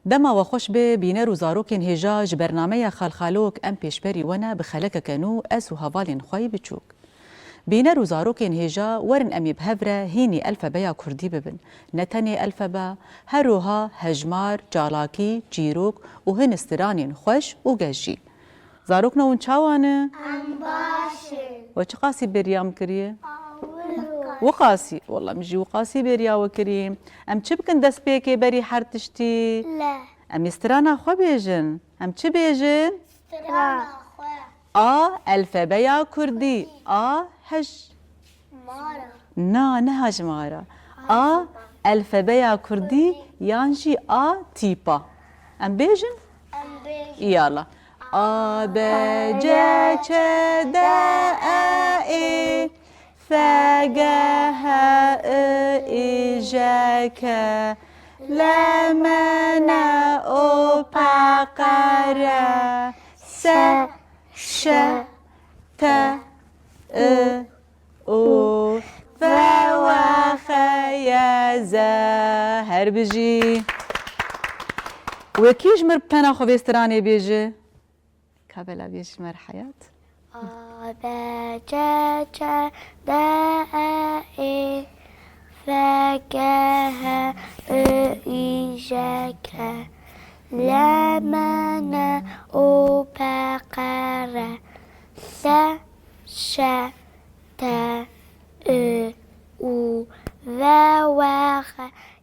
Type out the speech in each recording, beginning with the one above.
دما وخوش به بینر و زاروکین هجاج برنامه خالخالوک ام پیشبری ونه بخلک کنو اس و هوالین خوی بچوک. بینر و زاروکین هجا ورن امی بهوره هینی الفبیا کردی ببن. نتنی الفبا هروها هجمار جالاکی جیروک و هن استرانین خوش و گجی. زاروک نون چاوانه؟ ام باشه و چه قاسی بریام کریه؟ وقاسي والله مجي وقاسي بريا وكريم ام تشبكن دس بيكي بري حرتشتي لا ام يسترانا خو بيجن ام تشي بيجن استرانا خواه الفبيا كردي هج مارا نهج مارا الفبيا كردي يانجي تيبا ام بيجن ام بيجي يلا ب ج ç d e فجه إجاك لمن أبقر س ش ت أو فوخيز هر بجي وكيش مر بنا خو بيستراني بيجي كابلا بيجي مر حياة ج د ای فجه ایجاک لمن أبقر س ش ت او وخ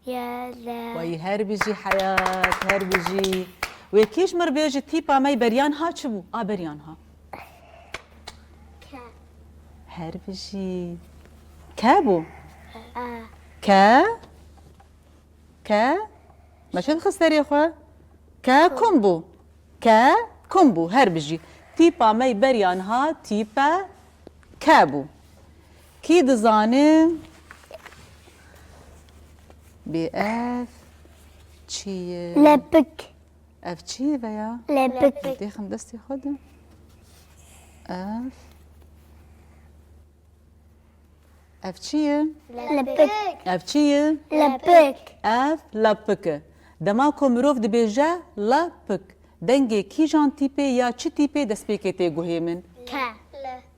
يلا وي هربجي حياة هربجي وكيش مر بيجي تيبا ماي بريانها تشبو بريانها هربجي كابو ك ما شد خسر يا خوا كومبو كومبو هربجي تيبا ماي بريانها تيبا كابو كي دزاني بأف تشي لبك اف تشي بيا لبك دي خمدستي خدم اف تشي لبك اف تشي لبك اف لبك دماكو مروف دبيجا لبك دنگي كي جان تيبي يا تشي تيبي دسبيكيتي گوهي من ك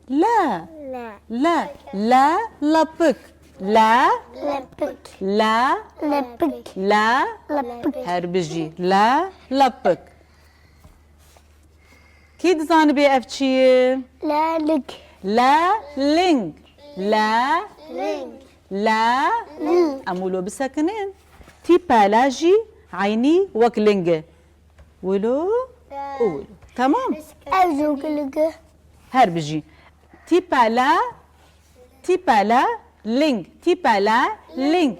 لا لا لا لا لبك لا لبك لا لبك لا لبك هربجي لا لبك كي دزان بي اف تشي لا لك لا لينج لا لينك لا أمولو بسكنين تي بالاجي عيني وكلينج ولو قول تمام أزوج لك هربجي تي بالا لينج تي بالا لينج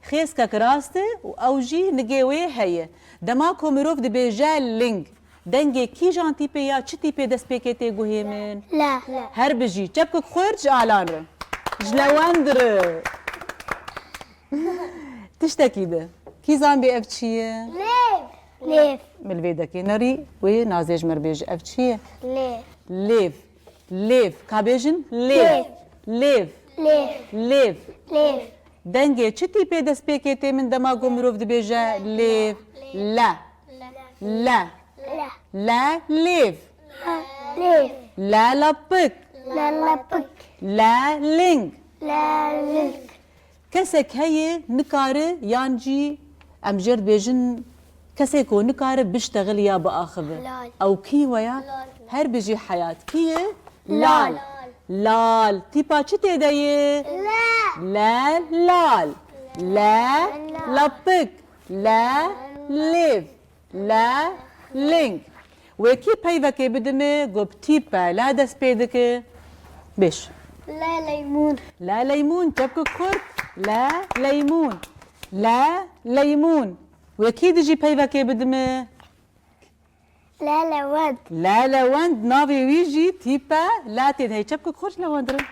خيس كراستي وأوجي نجيوي هي دماكو مروف دي بيجا لينج دنگي كي جان تي بيا تشي تي بي دس بيكيتي غوهيمن لا هربجي جبك خورج اعلان جلواندر تشتكي ده كي زامبي افتشيه ليف من الفيدا كي ناري وي نازيج مربيج افتشيه ليف ليف كابيجن ليف ليف ليف ليف ليف دنگي تشتي بي دس بيكيتي من دماغو مروف دبيجا ليف لا لا لا لا ليف ليف لا لبك لا لبك لا لينج لا لك كسك هي نكاره يانجي امجر بيجن كسيكو نكاره بيشتغل يا باخذ او كي ويا هر بيجي حياه كي لال لال تيبا تشتي داي لا لال لا لبك لا ليف لا لينك وكي بايفك بدمي قب تيبا لا دس بيدك بيش لا ليمون لا ليمون تبكك خرط لا ليمون لا ليمون واكيد يجي بايفك بدمي لا لواد لا لوند نافي ويجي تيبا لا تد هي تبكك خرط لوندر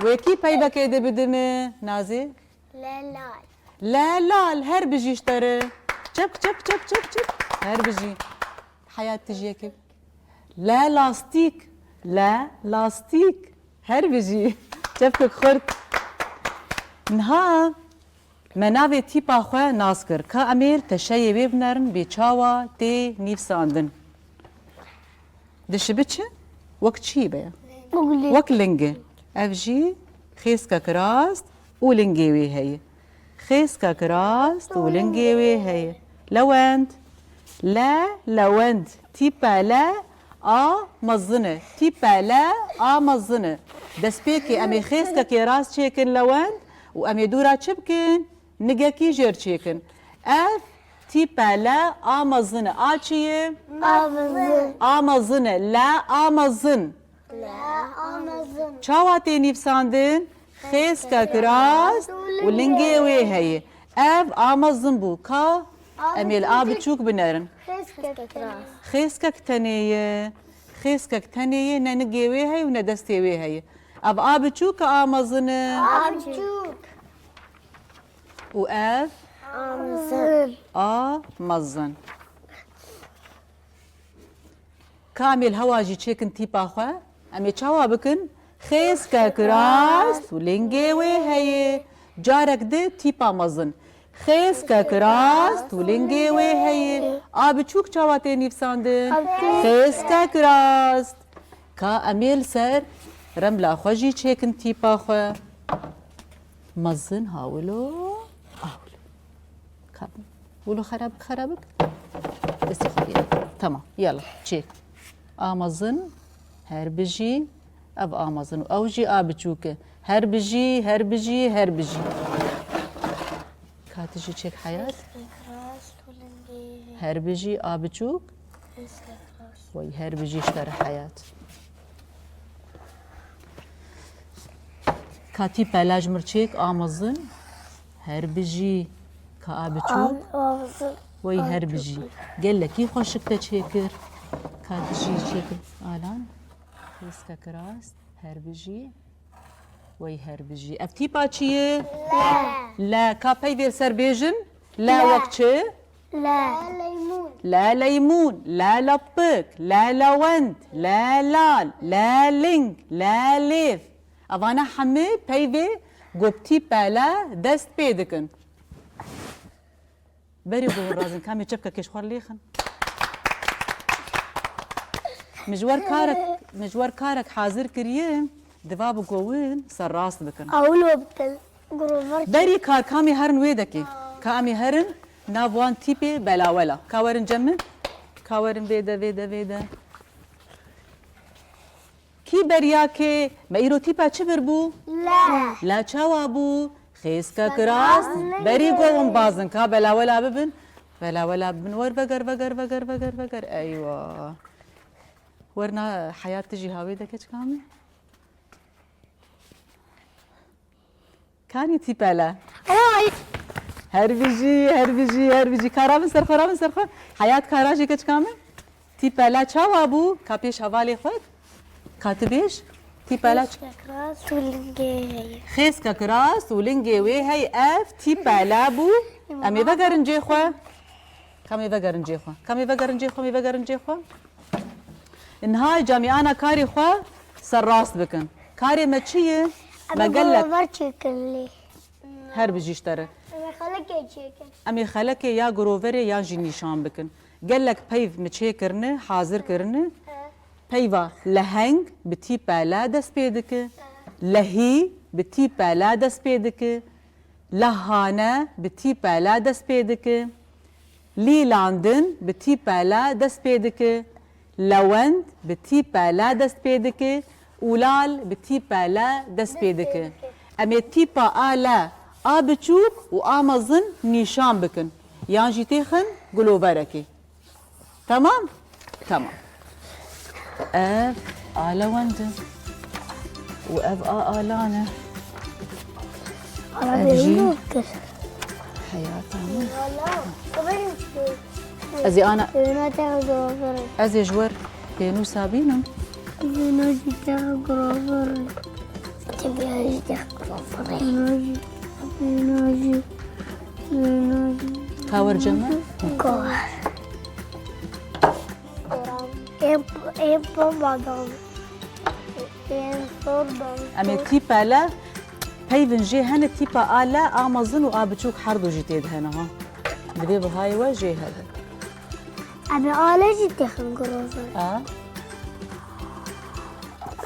واكيد بايفك بدمي نازي لا لا لا لا هر بيجي اشتري تشب هر بيجي حياة تجي كيف لا لاستيك لا لاستيك هر بيجي تبكك خرط نها مناوی تیپا خواه ناز کر که امیل تشیه ببنرن بی چاوا تی نیفساندن دشه بچه؟ وک چی بیا؟ وک لنگه اف جی خیسکا کراست و لنگه وی هی خیسکا کراست و لنگه وی هی لوند لا لوند تیپا لا مزنه تیپا لا مزنه دست پیکی امی خیسکا که راست چیکن لوند و امی دورا چه بکن؟ نگه کی جر چیکن اف تیپا لا مزنه چیه؟ مزنه لا مزن چاوا تی نیفساندن خیسکا کراست و لنگه وی هی اف مزن بو که امیل بچوک بنرن خیسکا کتنیه خیسکا کتنیه نه نگه وی هی و نه دسته وی هی اف بچوک مزنه و اف مزن كامل هواجي تشيكن تيبا خوا امي تشاوا بكن خيس كراست ولينجوي هي جارك دي تيبا مزن خيس كراست ولينجوي هي بتشوك تشاوا تاني فساندن خيس كراست كا اميل سر رملا خوجي تشيكن تيبا خوا مزن هاولو ولو خرابك استخبي تمام يلا تشيك مزن هربجي اف مزن اوجي بتشوكه هربجي كاتجي تشيك حياة هربجي بتشوك وي هربجي اشترى حياة كاتي بلاج مرتشيك مزن هربجي بتشوك وي هربجي قال لك يخشك تشيكر كاتجي شكل الان خيسكا كراست هربجي وي هربجي افتي باتشي لا كابي فير سربيجن لا وقتشي لا ليمون لا لبك لا لوند لا لال لا لينج لا ليف افانا حمي بيفي قبتي بالا دست بيدكن بري بو رازن كامي تشبكا كيش خوار ليخن مجوار كارك حاضر كريم دباب قوين سر راس بكن اولو بتل غروفر بري كار كامي هرن ويدكي كامي هرن نافوان تيبي بلا ولا كاورن جمن كاورن فيدا كي برياكي ما ايرو تيبا چبر بو لا چاوا بو خيسكا كراس بري قوم بازن كا بلا ولا ببن ور بقر ايوه ورنا حياة تجي هاوي دكتش كامل كاني تيبالا هربجي كارا خرا حياة كاراجي كتش كامل تيبالا تشاو ابو كابيش هوالي خود كاتبيش تيبالا خيسكا كراس ولنجي وي هي اف تيبالا بو امي بقرنجي خوا كامي بقرنجي خوا انهاي جامعانا كاري خوا سر راست بكن كاري ما تشيه ما قالك هربجي اشترى امي خلك يا جروفري يا جي نيشان بكن قالك بيف متشيكرنه حاضر كرنه بيفا لهنگ بتي بالا دست بيدك لهي بتي بالا دست بيدك لهانه بتي بالا دست بيدك ليلاندن بتي بالا دست بيدك لوند بتي بالا دست بيدك اولال بتي بالا دست بيدك امي تيبا آلا بتشوك وآمزن نيشان بكن يانجي تيخن قلو بركي تمام اف لوند واف آلانة أجي حياتي أزي أنا أزي جور بينو سابينم كاور جمع أمي تيبالا پەیڤن جێ هەنە تیپە ئالە ئامەزن و ئابچووک هەردوو تێ هەنەها دەبێ بەهایوە ژێ هەبێ أبي آلجي تخن قروفر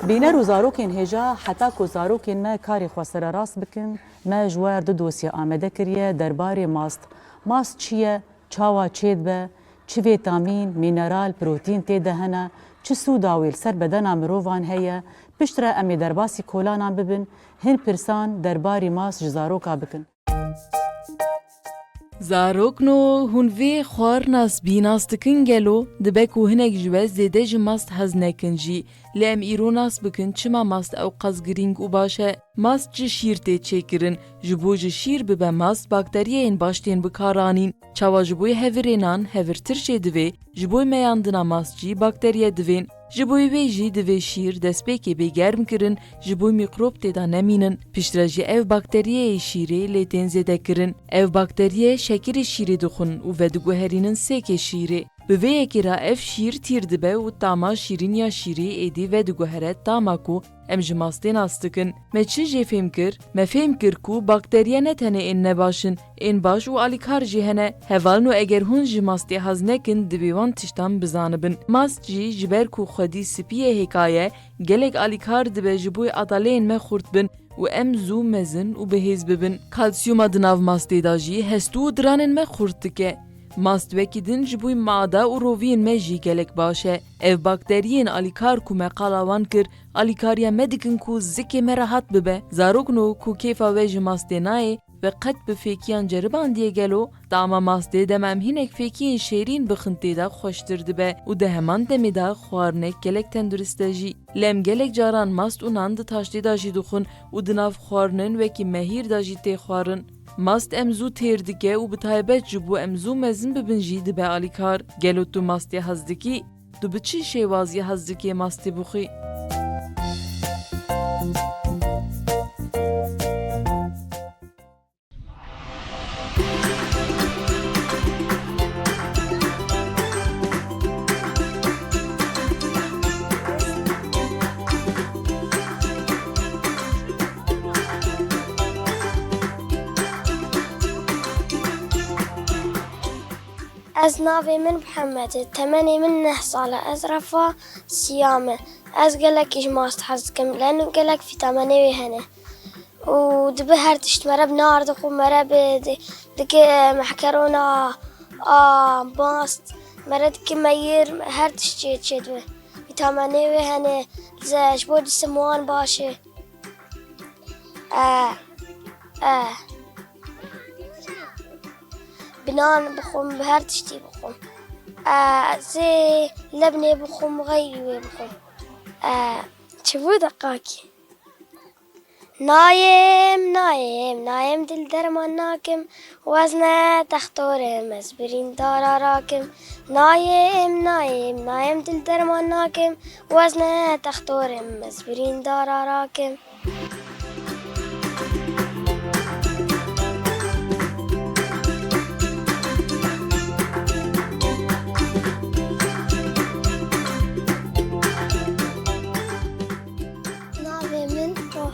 بینەر و زارۆکên هێژا حتا ku zarokên me karê xwe sererast bikin me ji wer du dosye amade kiriye derbarê mast. Mast çi ye, çawa çê dibe, çi vîtamîn, mîneral, protîn tê de hene, çi sûda wê li ser bedena mirovan heye, piştre em ê derbasî kolanan bibin, hin pirsan derbarê mast ji zaroka bikin. Zarokno hûn vê xwar nasbînas dikin gelo dibe ku hinek ji we zêde ji mast hez nekin jî lê em îro nas bikin çima mast ew qez girîng û baş e. Mast ji şîr tê çêkirin ji bo ji şîr bibe mast bakteriyeyên baş tên bikaranîn. Çawa ji boî hevirênan hevirtir jê divê ji boî meyandina mast jî bakteriye divên. Ji boî wê jî divê şîr destpêkê bêgerm kirin ji boî mîkrop têda nemînin. Piştre jî ev bakteriyeyê şîrê lê tên zêde kirin. Ev bakteriye şekirê şîrê dixwin û vediguherînin sêkê şîrê. Bi vê yekê ra ev şîr tîr dibe û tama şîrîniya şîrê êdî vediguhere tama ku em ji mastê nas dikin. Me çi jê fêm kir? Me fêm kir ku bakteriye ne tenê ên nebaşin, ên baş û alîkar jî hene. Hevalin û eger hûn ji mastê hez nekin divê wan tiştan bizanibin. Mast jî ji ber ku xwedî spiyê hêkaye gelek alîkar dibe ji bo adaleyên me xurt bin û em zû mezin û bihêz bibin. Kalsiyuma di nav mastê da jî hestû û diranên me xurt dike. Mast wekî din ji bo mada û roviyên me jî gelek baş e. Ev bakteriyên alîkar ku me qala wan kir, alîkariya me dikin ku zikê me rehat bibe. Zarokno ku kêfa we ji mastê nayê ve qet bi fêkiyan ceribandiye gelo, dama mastê dem em hinek fêkiyên şêrîn bixin têda xweştir dibe û di heman demê da xwarinek gelek tendurist e jî. Lê em gelek caran mast û nan di taştê da jî dixwin û di nav xwarinin wekî mehîr da jî tê xwarin. Mast em zû têr dike û bi taybet ji bo em zû mezin bibin jî dibe alîkar. Gelo tu mastê hez dikî, tu bi çi şêwazî hez dikî mastê bixwî? از ناوي من محمد تمني من صالة أزرفة صيامة از قالك إيش ماست حزكم لأنه قالك في تمني وهنا ودبهر تشتمر بنار دخو مرة دك محكرونا ماست مرة دك مير هر تشتيت شدوه في تمني وهنا زاش بود سموان باشه بنان بخوم بهر تشتي بخوم زي لبنة بخوم غيري بخوم شبو دقاكي نايم نايم نايم دل درمان ناكم وزنه تختورم مزبرين دارا راكم نايم نايم نايم دل درمان ناكم وزنه تختورم مزبرين دارا راكم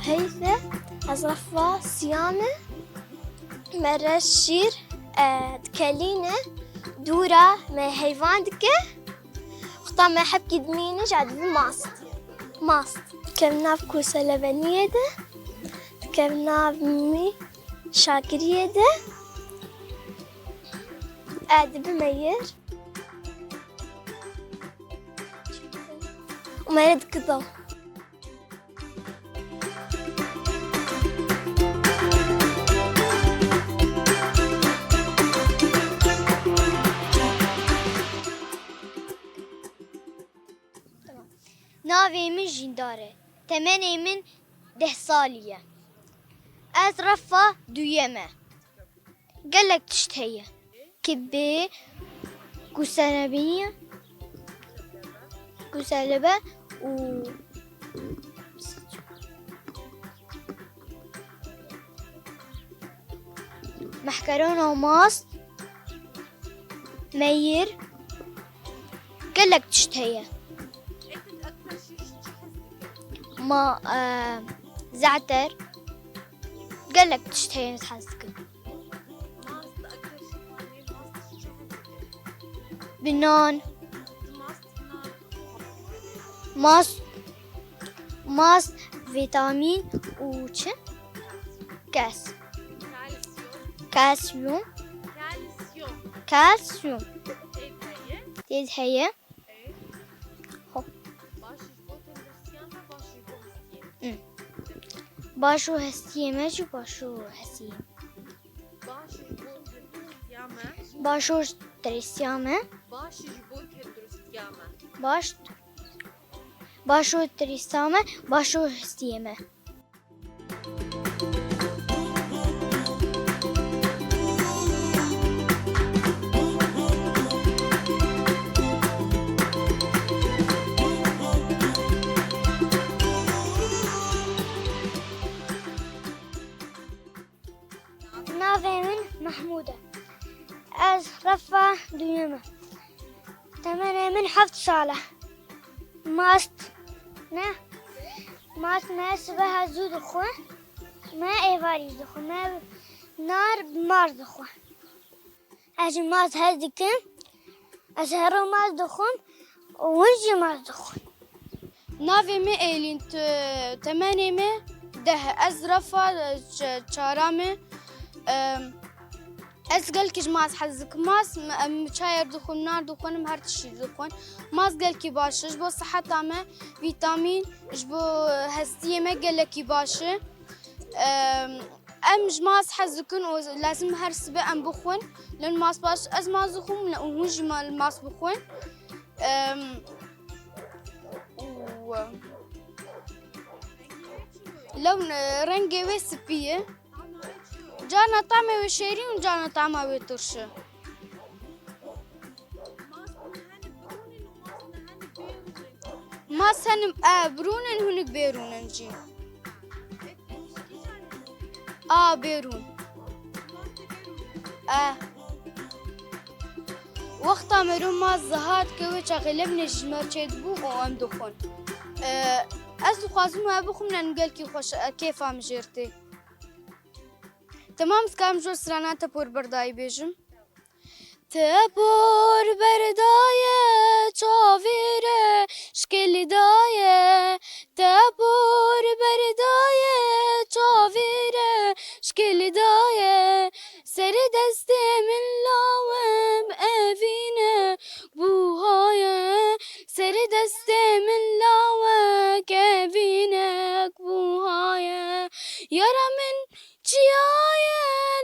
هيفة أزرفة صيامة مرة الشير تكلينة دورة ما حيوان دكة خطا ما حب كدمينة جاد ماست كمنا بكوسة لبنية ده كمنا بمي شاكرية ده بمير ومرد كضو ناوي من جندارة تمني من 10 سالية أزرفة دويمة قالك تشتهي كبي كوسانبية كوسالبة و محكرونة وماست مير قالك تشتهي ما زعتر قالك تشتهي نتحسكن بنان ماست فيتامين وش كاس كالسيوم تيد هي باشو هستيه ماشي باشو هستيه باشو تريسيامه باشو تريسامه باشو هستيمه نافي من محمودة از رفع ديومة تمانية من حفظ صالح ماست ما سبها زود أخوة ما إيفاري دخو ما نار بمار دخو أجي ماست هادكم أزهرو ماست دخوم ونجي ماست دخو نافي مي إيلين تمانية مي ده أزرفة شارامي از قال كيش ماس حزك ماس مشاير دخون نار دخون مهرت الشي دخون ماس قال كي باشه جبو صحة تامه فيتامين جبو هستية ما قال لك باشه امج ماس حزكن ولازم هر سبا ام بخون لان ماس باش از ماس دخون ونج ماس بخون لون رنجي وسبيه جانا طعمه وشيرين وجانا طعمه وترشه ما سنم برونن هنك بيرونن جي بيرون وقتا مرون ما زهاد كوي شغلب نجمر تشدبو وام دخون از خوازم ما بخم نقول كي خوش كيف ام جرتي تمام سكام جو سرانا تپور بردای بیجم تپور بردای چاویره شکلی دایه تپور بردای چاویره شکلی دایه سر دست من لاوم اوینه بوهایه سر دست من لاوم اوینه بوهایه یارا من چیایه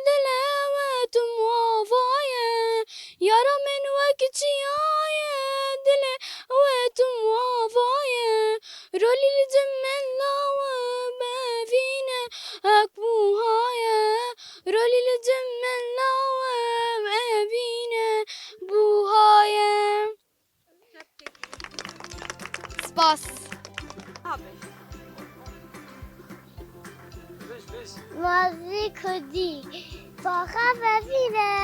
دلوت موافایه یارا من وقت چیایه دلوت موافایه رولی لزمن لاوه بفینه اکبوهایه رولی لزمن لاوه بفینه بوهایه سپاس مازی کدی فاخا بفیره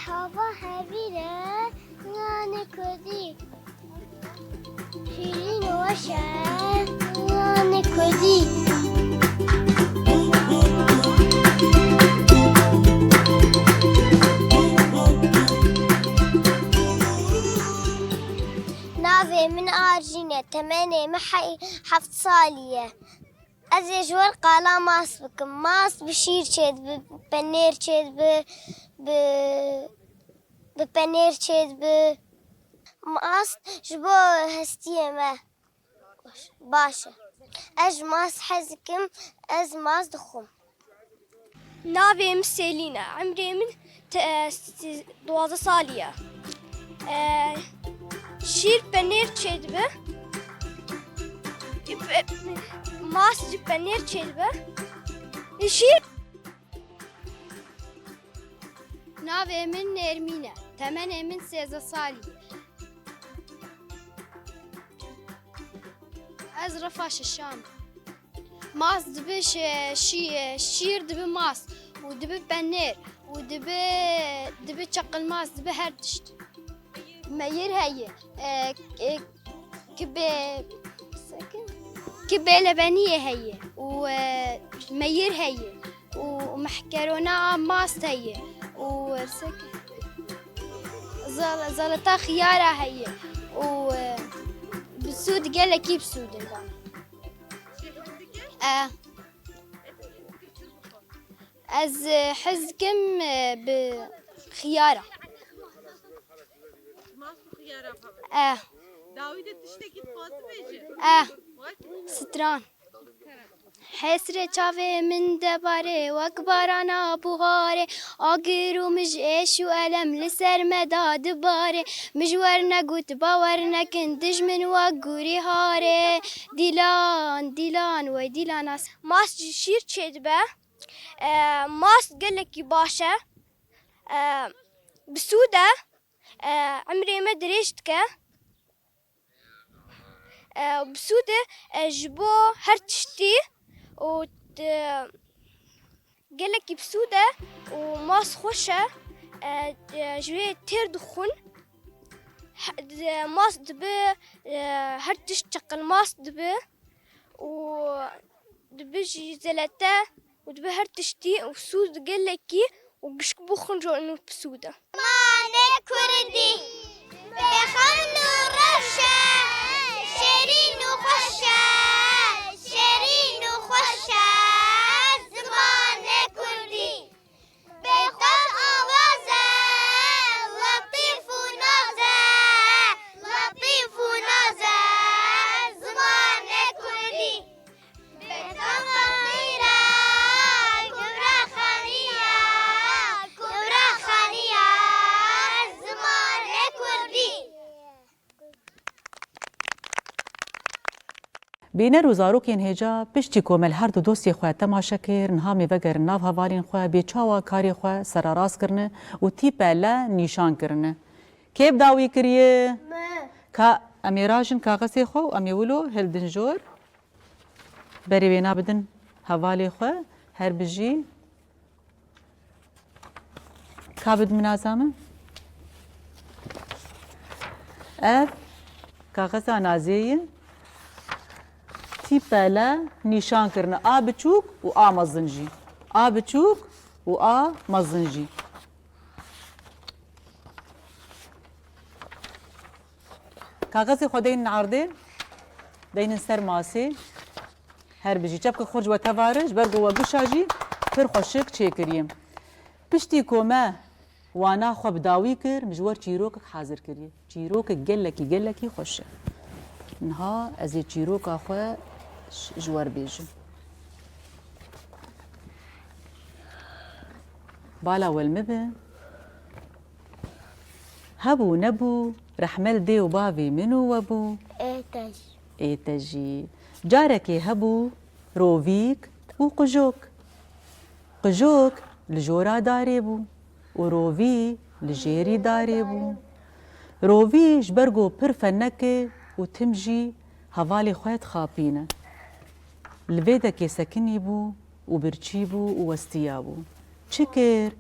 هوا هفیره نان کدی شیرین وشه نان کدی نافي من آرجينة تمانية محي حفظ صالية از جوار قالا ماس بکم ماس بشیر چید بپنیر چید بپنیر چید ماس جبو هستیه ما باشه اج ماس حزكم از ماس دخوم نافي مسيلينا عمري من 12 صالية شير بنير چید ماس بنير چلبه شير نافي من نرمينة 8 من 13 سالي از رفاش الشام ماس دبش شير دب ماس ودب بنير دب شقل ماس دب هردشت مير هي كبة لبنية هي ومير هي ومحكرونة ماست هي زلطة خيارة هي وبسود قال لك بسود از حزكم بخيارة داويد تشتكي تخاطب بيجي ستران حسرة چاوه من دباره وكبارانا بغاره آگرو مج ايش وألم لسر مداد باره مجورنا قوت باورنا كندج من وقوري هاره ديلان وي ديلان ماس شير چدبه ماس قلك باشا بسودة عمري ما دريشتك بسودة جبو هرتشتي و قالك بسودة وماس خوشة جوي تير دخون ماس دبي هرتش تشقل ماس دبي و دبي زلتا ودبي هرتشتي وسود قالكي وبشك بخنجو انو بسودة ماني كردي بخلو رشا شيرين وخشا شيرين وخشا زمان كردي بيقول آوازة لطيف ونازة لطيف ونازة زمان كردي بيقول خميرة كبرى خانية كبرى خانية زمان كردي بینر و زاروکین هجا پشتی کومل هر دو دوستی خواه تماشا کرن ها میوگر ناو هوالین خواه بیچاوا کاری خواه سراراز کرنه و تیپه نیشان کرنه کیب داوی کریه؟ که امیراجن کاغذی خواه امیولو هلدن جور بری بینا بدن هوالی خواه هر بجی که بد منازامه؟ اف کاغذ نازیه تیپه نیشان کرنه آ بچوک و آ مزنجی آ بچوک و آ مزنجی کاغذی خود این عرضه دین سر ماسه هر بجی چپ که خرج و توارج برگو و گشاجی پر خوشک چه کریم پشتی کومه وانا خوب داوی کر مجور چیروک حاضر کریه چیروک گلکی خوشه نها از چیروک آخوا جوار بیجم بالا والمبه هبو نبو رحمل دي وبابي منو وبو ايتجي جاركي هبو روفيك وقجوك قجوك لجورا داريبو وروفي لجيري داريبو روفي جبرقو برفنكي وتمجي هوالي خوات خابينه البيدا كي سكني بو وبرچي بو ووستيابو چكر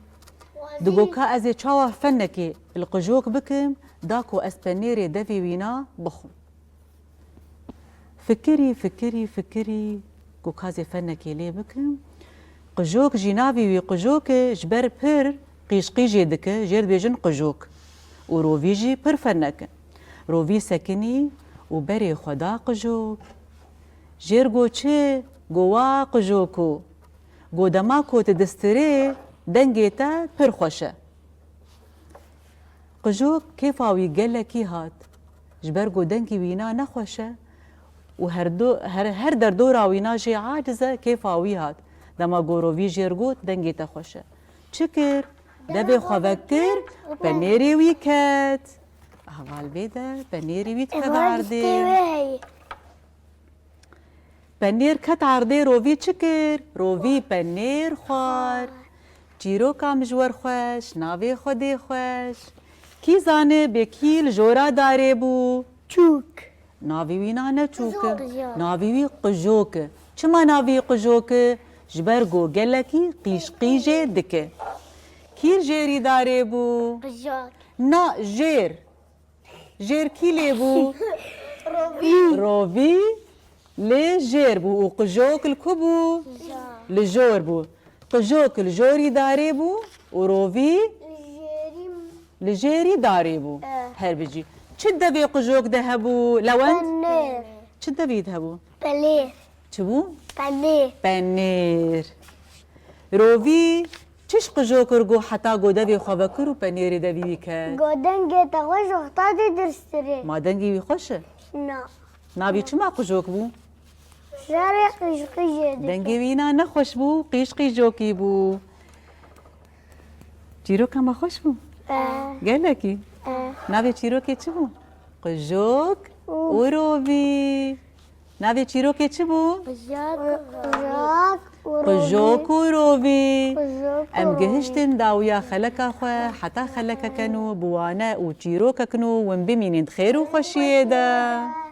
دقوكا ازي چاوا فنكي القجوك بكم داكو اسبانيري دفي وينا بخم فكري قوكازي فنكي لي بكم قجوك جينافي وي قجوك جبر بر قيشقيجي دك جير بيجن قجوك وروفيجي بر فنك روفي سكني وبري خدا قجوك جير گوچه گوا قجوكو گودماكو تدستري دنگيتا پر خوشه قجوك كيفاوي قلكي هات جبرگو دنگي وينا نخوشه وهر در دورا وينا جي عاجزة كيفاوي هات دما گورووي جيرگوت دنگيتا خوشه چكر دبي خوفكر بنيري ويكات هوال بيدا بنيري ويت كذاردي بنير كت عرضي روفي چكر روفي بنير خوار جيرو كام جور خوش ناوي خودي خوش كي زانه بكي الجورا داري بو چوك ناوي وينا نه چوك ناوي وي قجوك چما ناوي قجوك جبرگو گلكي قيش قيجه دكه كير جيري داري بو قجوك نا جير كي ليبو روفي لي جير بو وقجوك الكبو لجور بو قجوك الجوري داري بو وروفي الجيري داري بو هر بيجي شد بي قجوك ذهبوا لوند بنير شد بي ذهبوا بلير شبو بنير بنير روفي چش قجوك رجو حتى قودا بي خبكر وبنير دبي بك قدن جيت أخوش وقتادي درستري ما دنجي بيخش نا نابي چما قجوك بو شارع قشقي جيد دنگی وینا نخوش بو قیشقی جوکی بو چیروکا ما خوش بو گلکی ناوی چیروکی چی بو قجوک و روبی ناوی چیروکی چی بو قجوک و روبی ام گهشتن داویا خلکا خو حتا خلکا کنو بوانا و چیروکا کنو وم بمینین خیر و خوشیه دا